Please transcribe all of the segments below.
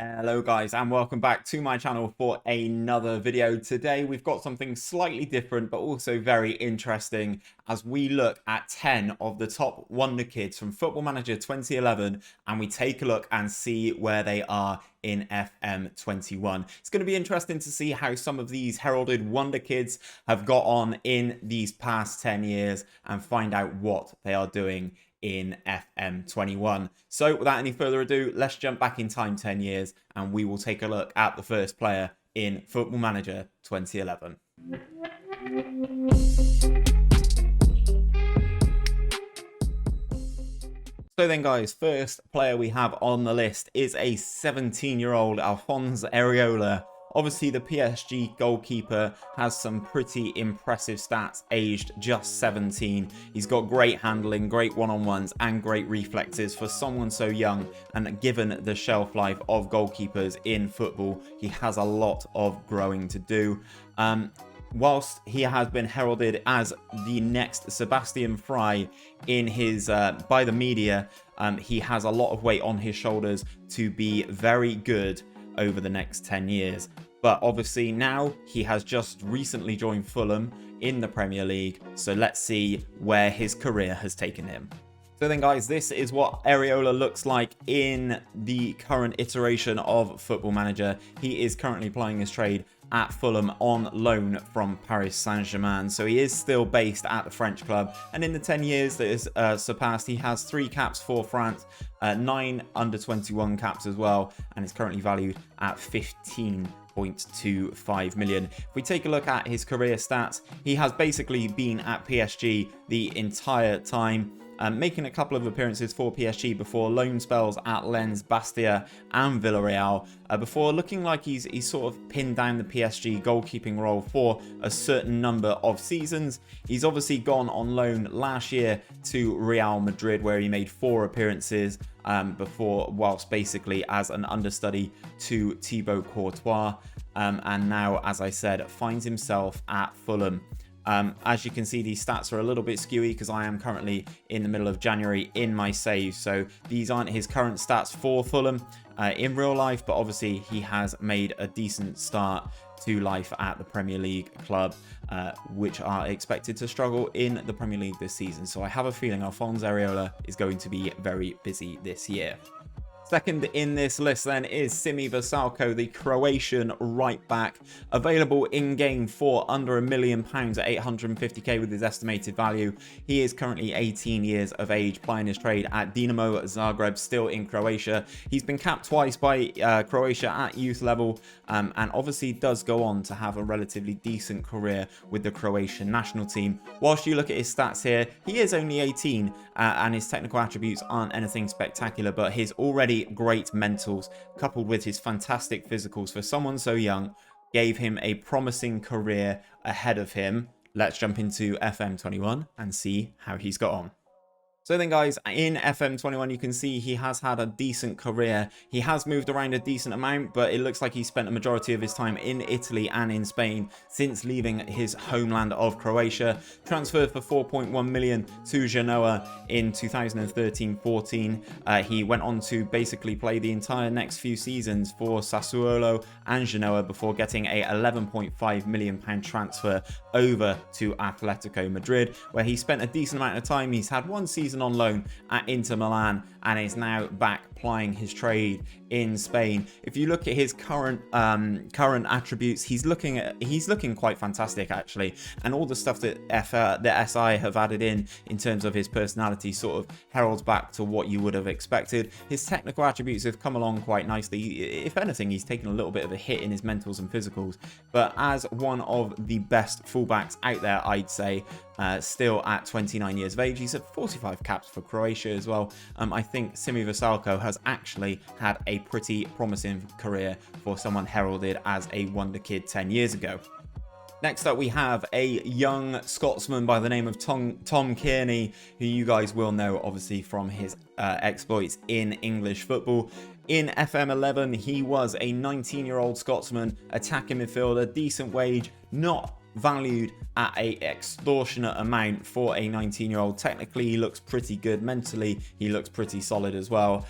Hello guys, and welcome back to my channel for another video. Today we've got something slightly different but also very interesting as we look at 10 of the top wonder kids from Football Manager 2011 and we take a look and see where they are in FM21. It's going to be interesting to see how some of these heralded wonder kids have got on in these past 10 years and find out what they are doing in FM21. So without any further ado, let's jump back in time 10 years and we will take a look at the first player in Football Manager 2011. So then guys, first player we have on the list is a 17-year-old Alphonse Areola. Obviously, the PSG goalkeeper has some pretty impressive stats, aged just 17. He's got great handling, great one-on-ones, and great reflexes for someone so young. And given the shelf life of goalkeepers in football, he has a lot of growing to do. Whilst he has been heralded as the next Sime Vranje in his by the media, he has a lot of weight on his shoulders to be very good over the next 10 years. But obviously now he has just recently joined Fulham in the Premier League, so let's see where his career has taken him. So then guys, this is what Areola looks like in the current iteration of Football Manager. He is currently plying his trade at Fulham on loan from Paris Saint-Germain. So he is still based at the French club. And in the 10 years that is surpassed, he has 3 caps for France, 9 under-21 caps as well, and is currently valued at 15.25 million. If we take a look at his career stats, he has basically been at PSG the entire time, making a couple of appearances for PSG before loan spells at Lens, Bastia and Villarreal, before looking like he's sort of pinned down the PSG goalkeeping role for a certain number of seasons. He's obviously gone on loan last year to Real Madrid, where he made 4 appearances before, whilst basically as an understudy to Thibaut Courtois, and now, as I said, finds himself at Fulham. As you can see, these stats are a little bit skewy because I am currently in the middle of January in my save, so these aren't his current stats for Fulham in real life, but obviously he has made a decent start to life at the Premier League club, which are expected to struggle in the Premier League this season. So I have a feeling Alphonse Areola is going to be very busy this year. Second in this list then is Sime Vranje, the Croatian right back, available in game for under £1 million at 850k with his estimated value. He is currently 18 years of age, plying his trade at Dinamo Zagreb, still in Croatia. He's been capped twice by Croatia at youth level, and obviously does go on to have a relatively decent career with the Croatian national team. Whilst you look at his stats here, he is only 18 and his technical attributes aren't anything spectacular, but his already great mentals coupled with his fantastic physicals for someone so young gave him a promising career ahead of him. Let's jump into FM21 and see how he's got on. So then guys, in FM21 you can see he has had a decent career. He has moved around a decent amount, but it looks like he spent a majority of his time in Italy and in Spain since leaving his homeland of Croatia. Transferred for 4.1 million to Genoa in 2013-14. He went on to basically play the entire next few seasons for Sassuolo and Genoa before getting a £11.5 million transfer over to Atletico Madrid, where he spent a decent amount of time. He's had 1 season on loan at Inter Milan and is now back plying his trade in Spain. If you look at his current attributes, he's looking quite fantastic actually, and all the stuff that the SI have added in terms of his personality sort of heralds back to what you would have expected. His technical attributes have come along quite nicely. If anything, he's taken a little bit of a hit in his mentals and physicals, but as one of the best fullbacks out there, I'd say, still at 29 years of age. He's at 45 caps for Croatia as well. I think Sime Vranje has actually had a pretty promising career for someone heralded as a wonder kid 10 years ago. Next up, we have a young Scotsman by the name of Tom Kearney, who you guys will know obviously from his exploits in English football. In FM11, he was a 19-year-old Scotsman, attacking midfielder, decent wage, not valued at a extortionate amount for a 19-year-old. Technically, he looks pretty good. Mentally, he looks pretty solid as well.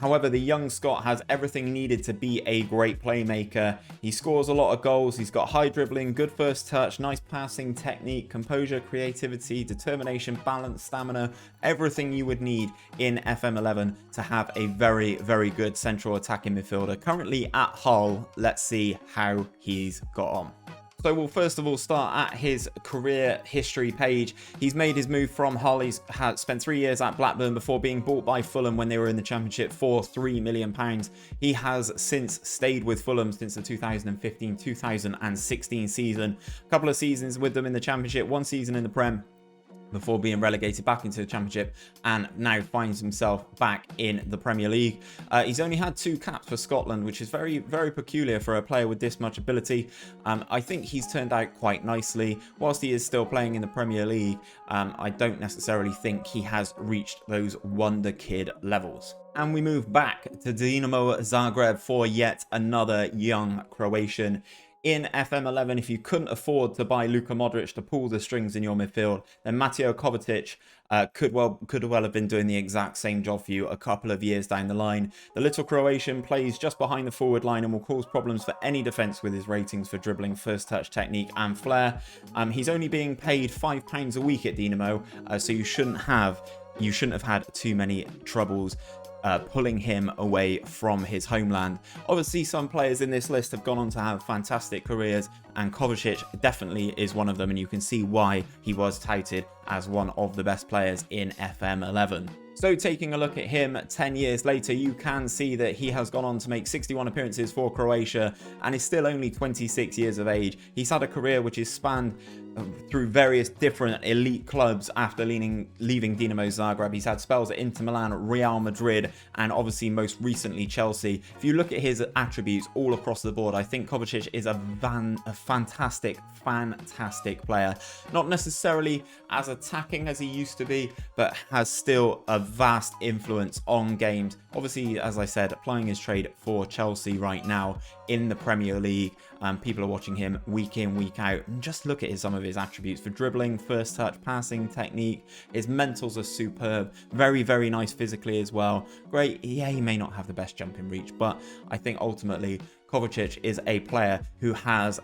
However, the young Scot has everything needed to be a great playmaker. He scores a lot of goals, he's got high dribbling, good first touch, nice passing technique, composure, creativity, determination, balance, stamina, everything you would need in FM11 to have a very, very good central attacking midfielder. Currently at Hull, let's see how he's got on. So we'll first of all start at his career history page. He's made his move from Hull. He's spent 3 years at Blackburn before being bought by Fulham when they were in the Championship for £3 million. He has since stayed with Fulham since the 2015-2016 season. A couple of seasons with them in the Championship, 1 season in the Prem, before being relegated back into the Championship, and now finds himself back in the Premier League. He's only had 2 caps for Scotland, which is very, very peculiar for a player with this much ability. I think he's turned out quite nicely. Whilst he is still playing in the Premier League, I don't necessarily think he has reached those wonder kid levels. And we move back to Dinamo Zagreb for yet another young Croatian. In FM11, if you couldn't afford to buy Luka Modric to pull the strings in your midfield, then Mateo Kovacic could well have been doing the exact same job for you a couple of years down the line. The little Croatian plays just behind the forward line and will cause problems for any defence with his ratings for dribbling, first touch, technique and flair. He's only being paid £5 a week at Dinamo, so you shouldn't have had too many troubles pulling him away from his homeland. Obviously, some players in this list have gone on to have fantastic careers, and Kovacic definitely is one of them, and you can see why he was touted as one of the best players in FM11. So taking a look at him 10 years later, you can see that he has gone on to make 61 appearances for Croatia and is still only 26 years of age. He's had a career which is spanned through various different elite clubs after leaving Dinamo Zagreb. He's had spells at Inter Milan, Real Madrid, and obviously most recently Chelsea. If you look at his attributes all across the board, I think Kovacic is a fantastic player. Not necessarily as attacking as he used to be, but has still a vast influence on games. Obviously, as I said, applying his trade for Chelsea right now in the Premier League. People are watching him week in, week out, and just look at some of his attributes for dribbling, first touch, passing, technique. His mentals are superb. Very, very nice physically as well. Great. Yeah, he may not have the best jumping reach, but I think ultimately Kovacic is a player who has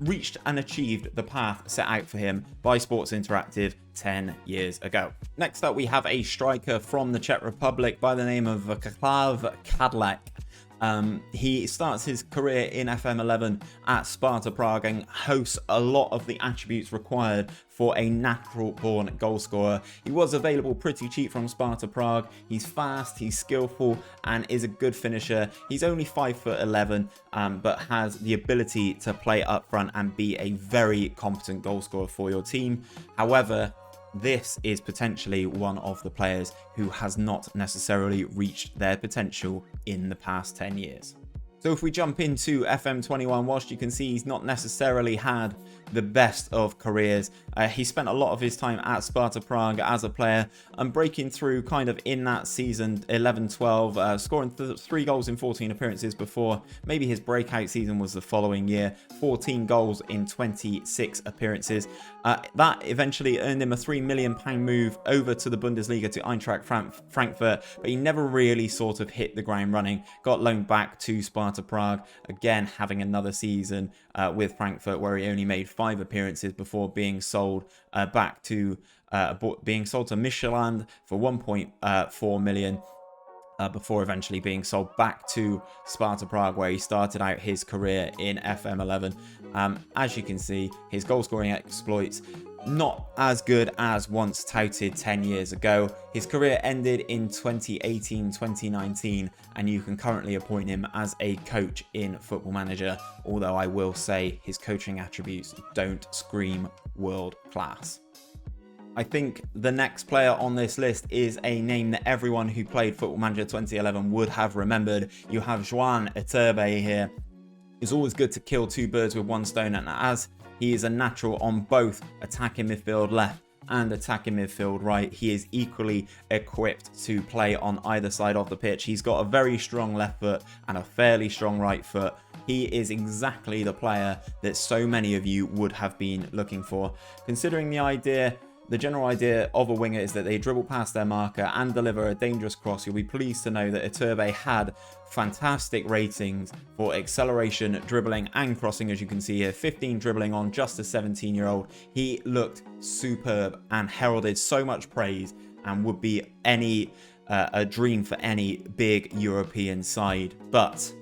reached and achieved the path set out for him by Sports Interactive 10 years ago. Next up, we have a striker from the Czech Republic by the name of Václav Kadlec. He starts his career in FM11 at Sparta Prague and hosts a lot of the attributes required for a natural-born goalscorer. He was available pretty cheap from Sparta Prague. He's fast, he's skillful, and is a good finisher. He's only 5'11", but has the ability to play up front and be a very competent goalscorer for your team. However, this is potentially one of the players who has not necessarily reached their potential in the past 10 years. So if we jump into FM21, whilst you can see he's not necessarily had the best of careers, he spent a lot of his time at Sparta Prague as a player and breaking through kind of in that season 11-12, scoring 3 goals in 14 appearances before maybe his breakout season was the following year, 14 goals in 26 appearances. That eventually earned him a £3 million move over to the Bundesliga to Eintracht Frankfurt, but he never really sort of hit the ground running. Got loaned back to Sparta Prague, again having another season with Frankfurt where he only made 5 appearances before being sold to Midtjylland for 1.4 million. Before eventually being sold back to Sparta Prague, where he started out his career in FM11. As you can see, his goal scoring exploits not as good as once touted 10 years ago. His career ended in 2018-2019, and you can currently appoint him as a coach in Football Manager, although I will say his coaching attributes don't scream world class. I think the next player on this list is a name that everyone who played Football Manager 2011 would have remembered. You have Joan Iturbe here. It's always good to kill 2 birds with 1 stone, and as he is a natural on both attacking midfield left and attacking midfield right, he is equally equipped to play on either side of the pitch. He's got a very strong left foot and a fairly strong right foot. He is exactly the player that so many of you would have been looking for. Considering the idea the general idea of a winger is that they dribble past their marker and deliver a dangerous cross. You'll be pleased to know that Iturbe had fantastic ratings for acceleration, dribbling and crossing, as you can see here. 15 dribbling on just a 17-year-old. He looked superb and heralded so much praise and would be a dream for any big European side. But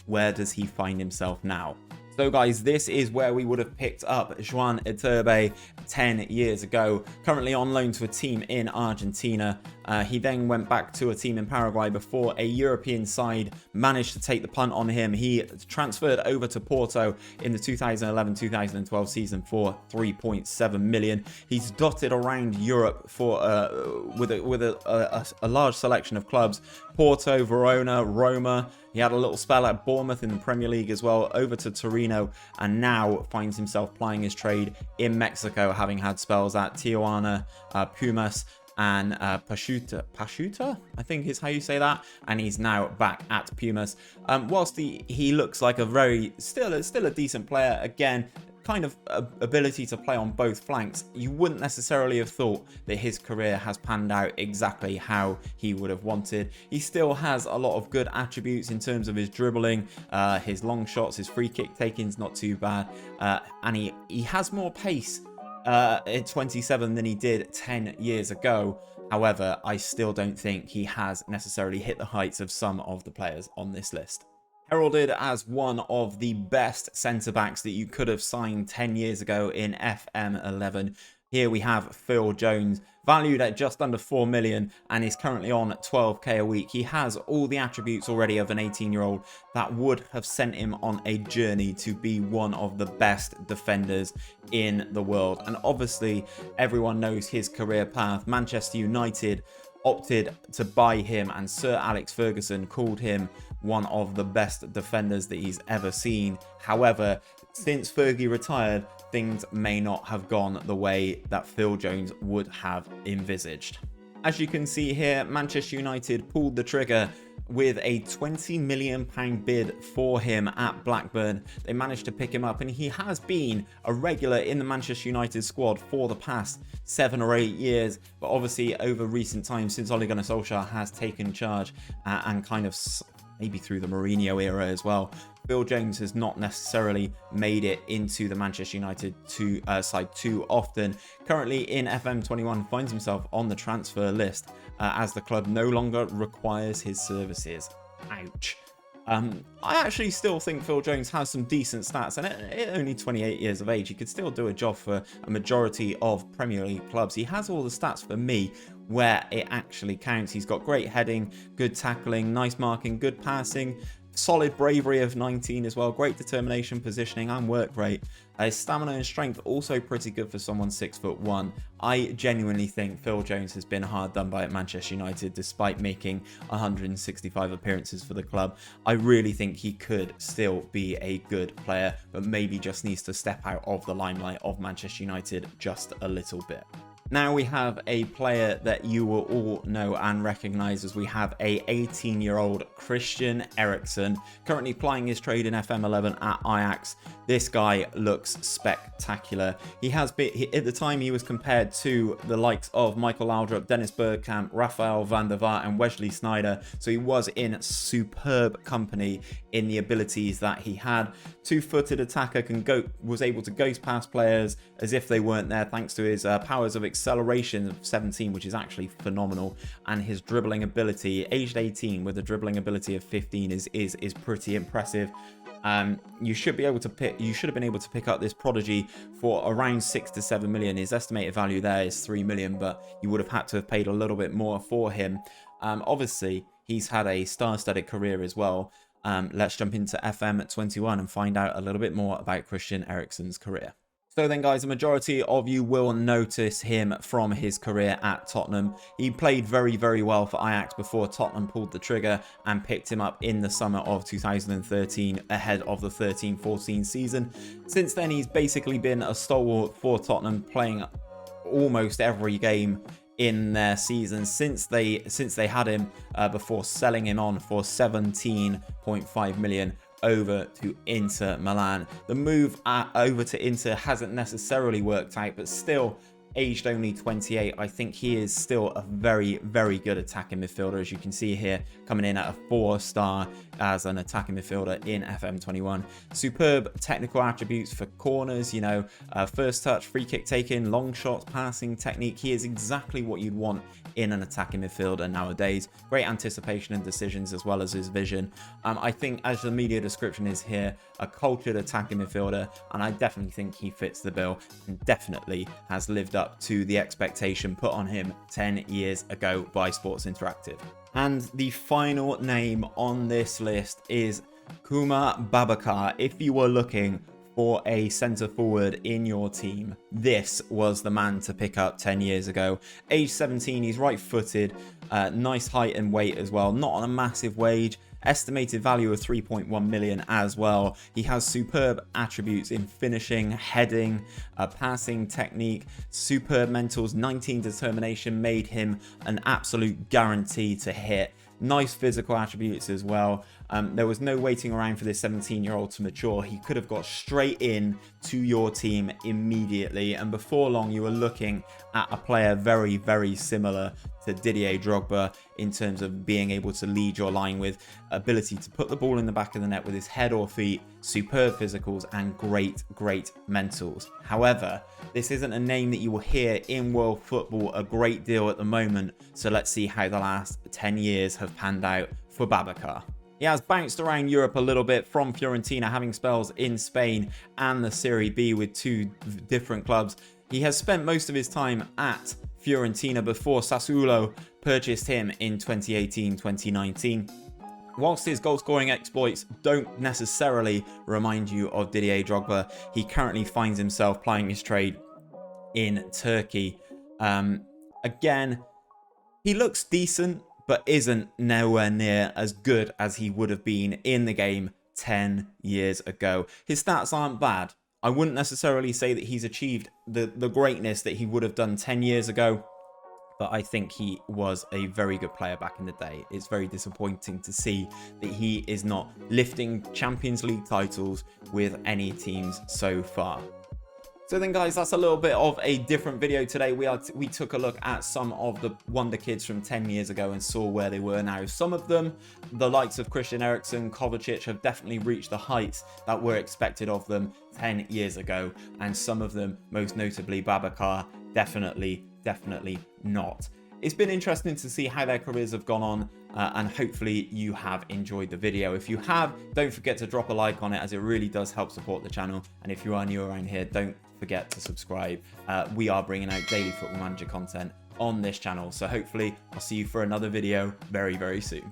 where does he find himself now? So guys, this is where we would have picked up Joan Iturbe 10 years ago, currently on loan to a team in Argentina. He then went back to a team in Paraguay before a European side managed to take the punt on him. He transferred over to Porto in the 2011-2012 season for 3.7 million. He's dotted around Europe for with a large selection of clubs: Porto, Verona, Roma. He had a little spell at Bournemouth in the Premier League as well, over to Torino, and now finds himself plying his trade in Mexico, having had spells at Tijuana, Pumas, and Pachuca, I think is how you say that, and he's now back at Pumas. Whilst he looks like still a decent player, again, kind of ability to play on both flanks, you wouldn't necessarily have thought that his career has panned out exactly how he would have wanted. He still has a lot of good attributes in terms of his dribbling, his long shots, his free kick taking's not too bad, and he has more pace at 27 than he did 10 years ago. However, I still don't think he has necessarily hit the heights of some of the players on this list. Heralded as one of the best centre-backs that you could have signed 10 years ago in FM11. Here we have Phil Jones, valued at just under 4 million and is currently on 12k a week. He has all the attributes already of an 18-year-old that would have sent him on a journey to be one of the best defenders in the world. And obviously, everyone knows his career path. Manchester United opted to buy him, and Sir Alex Ferguson called him one of the best defenders that he's ever seen. However, since Fergie retired, things may not have gone the way that Phil Jones would have envisaged. As you can see here, Manchester United pulled the trigger with a £20 million bid for him at Blackburn. They managed to pick him up, and he has been a regular in the Manchester United squad for the past 7 or 8 years. But obviously, over recent times, since Ole Gunnar Solskjaer has taken charge and kind of maybe through the Mourinho era as well, Phil Jones has not necessarily made it into the Manchester United side too often. Currently in FM21, finds himself on the transfer list as the club no longer requires his services. Ouch. I actually still think Phil Jones has some decent stats, and at only 28 years of age, he could still do a job for a majority of Premier League clubs. He has all the stats for me where it actually counts. He's got great heading, good tackling, nice marking, good passing, solid bravery of 19 as well, great determination, positioning and work rate. His stamina and strength also pretty good for someone 6'1". I genuinely think Phil Jones has been hard done by at Manchester United despite making 165 appearances for the club. I really think he could still be a good player, but maybe just needs to step out of the limelight of Manchester United just a little bit. Now we have a player that you will all know and recognise, as we have a 18-year-old Christian Eriksen, currently plying his trade in FM11 at Ajax. This guy looks spectacular. He has been, at the time he was compared to the likes of Michael Laudrup, Dennis Bergkamp, Rafael van der Vaart and Wesley Sneijder, so he was in superb company in the abilities that he had. Two-footed attacker, was able to ghost past players as if they weren't there, thanks to his powers of acceleration of 17, which is actually phenomenal, and his dribbling ability, aged 18 with a dribbling ability of 15, is pretty impressive. You should have been able to pick up this prodigy for around 6 to 7 million. His estimated value there is 3 million, but you would have had to have paid a little bit more for him. Obviously, he's had a star-studded career as well. Let's jump into FM21 and find out a little bit more about Christian Eriksen's career. So then, guys, a majority of you will notice him from his career at Tottenham. He played very, very well for Ajax before Tottenham pulled the trigger and picked him up in the summer of 2013 ahead of the 13-14 season. Since then, he's basically been a stalwart for Tottenham, playing almost every game in their season since they had him before selling him on for 17.5 million over to Inter Milan. The move over to Inter hasn't necessarily worked out, but still aged only 28. I think he is still a very, very good attacking midfielder, as you can see here, coming in at a 4-star as an attacking midfielder in FM21. Superb technical attributes for corners, you know, first touch, free kick taking, long shots, passing technique. He is exactly what you'd want in an attacking midfielder nowadays. Great anticipation and decisions, as well as his vision. I think, as the media description is here, a cultured attacking midfielder, and I definitely think he fits the bill and definitely has lived up to the expectation put on him 10 years ago by Sports Interactive. And the final name on this list is Kuma Babacar. If you were looking for a centre forward in your team, this was the man to pick up 10 years ago. Age 17, he's right footed, nice height and weight as well, not on a massive wage. Estimated value of 3.1 million as well. He has superb attributes in finishing, heading, passing technique, superb mentals, 19 determination made him an absolute guarantee to hit. Nice physical attributes as well. There was no waiting around for this 17-year-old to mature. He could have got straight in to your team immediately, and before long you were looking at a player very, very similar to Didier Drogba in terms of being able to lead your line with ability to put the ball in the back of the net with his head or feet, superb physicals, and great mentals. However, this isn't a name that you will hear in world football a great deal at the moment, so let's see how the last 10 years have panned out for Babacar. He has bounced around Europe a little bit from Fiorentina, having spells in Spain and the Serie B with 2 different clubs. He has spent most of his time at Fiorentina before Sassuolo purchased him in 2018-2019. Whilst his goal-scoring exploits don't necessarily remind you of Didier Drogba, he currently finds himself plying his trade in Turkey. Again, he looks decent, but isn't nowhere near as good as he would have been in the game 10 years ago. His stats aren't bad. I wouldn't necessarily say that he's achieved the greatness that he would have done 10 years ago, but I think he was a very good player back in the day. It's very disappointing to see that he is not lifting Champions League titles with any teams so far. So then, guys, that's a little bit of a different video today. We took a look at some of the wonder kids from 10 years ago and saw where they were now. Some of them, the likes of Christian Eriksen, Kovacic, have definitely reached the heights that were expected of them 10 years ago. And some of them, most notably Babacar, definitely not. It's been interesting to see how their careers have gone on, and hopefully you have enjoyed the video. If you have, don't forget to drop a like on it, as it really does help support the channel. And if you are new around here, don't forget to subscribe. We are bringing out daily Football Manager content on this channel, so hopefully I'll see you for another video very soon.